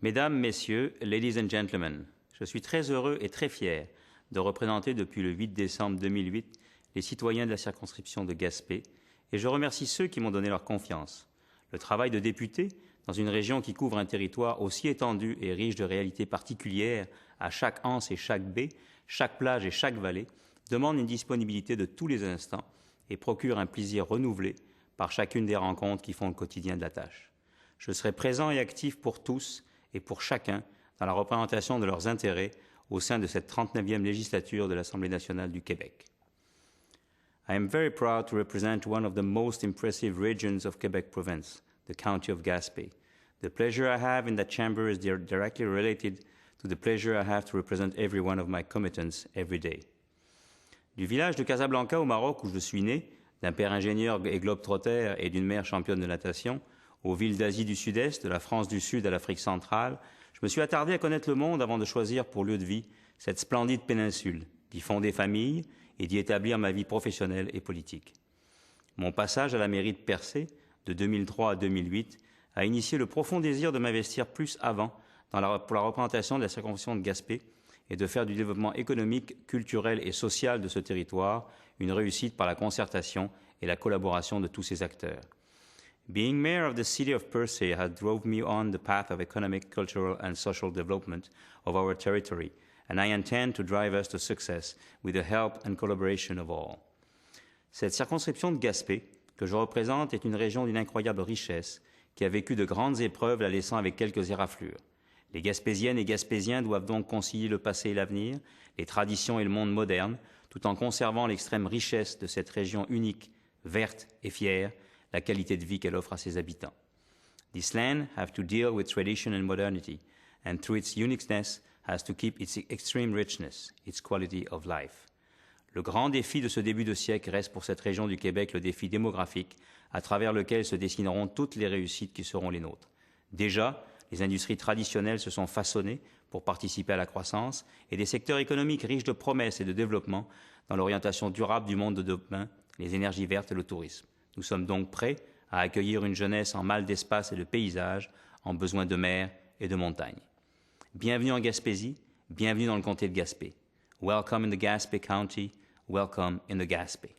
Mesdames, Messieurs, Ladies and Gentlemen, je suis très heureux et très fier de représenter depuis le 8 décembre 2008 les citoyens de la circonscription de Gaspé et je remercie ceux qui m'ont donné leur confiance. Le travail de député, dans une région qui couvre un territoire aussi étendu et riche de réalités particulières à chaque anse et chaque baie, chaque plage et chaque vallée, demande une disponibilité de tous les instants et procure un plaisir renouvelé par chacune des rencontres qui font le quotidien de la tâche. Je serai présent et actif pour tous et pour chacun dans la représentation de leurs intérêts au sein de cette 39e législature de l'Assemblée nationale du Québec. I am very proud to represent one of the most impressive regions of Quebec province, the county of Gaspé. The pleasure I have in that chamber is directly related to the pleasure I have to represent every one of my committants every day. Du village de Casablanca au Maroc où je suis né, d'un père ingénieur et globe-trotter et d'une mère championne de natation, aux villes d'Asie du Sud-Est, de la France du Sud à l'Afrique centrale, je me suis attardé à connaître le monde avant de choisir pour lieu de vie cette splendide péninsule, d'y fonder famille et d'y établir ma vie professionnelle et politique. Mon passage à la mairie de Percé, de 2003 à 2008, a initié le profond désir de m'investir plus avant pour la représentation de la circonscription de Gaspé et de faire du développement économique, culturel et social de ce territoire une réussite par la concertation et la collaboration de tous ses acteurs. Being mayor of the city of Percé has drove me on the path of economic, cultural and social development of our territory, and I intend to drive us to success with the help and collaboration of all. Cette circonscription de Gaspé, que je représente, est une région d'une incroyable richesse qui a vécu de grandes épreuves, la laissant avec quelques éraflures. Les Gaspésiennes et Gaspésiens doivent donc concilier le passé et l'avenir, les traditions et le monde moderne, tout en conservant l'extrême richesse de cette région unique, verte et fière, la qualité de vie qu'elle offre à ses habitants. This land have to deal with tradition and modernity, and through its uniqueness has to keep its extreme richness, its quality of life. Le grand défi de ce début de siècle reste pour cette région du Québec le défi démographique, à travers lequel se dessineront toutes les réussites qui seront les nôtres. Déjà, les industries traditionnelles se sont façonnées pour participer à la croissance et des secteurs économiques riches de promesses et de développement dans l'orientation durable du monde de demain, les énergies vertes et le tourisme. Nous sommes donc prêts à accueillir une jeunesse en mal d'espace et de paysage, en besoin de mer et de montagne. Bienvenue en Gaspésie, bienvenue dans le comté de Gaspé. Welcome in the Gaspé County, welcome in the Gaspé.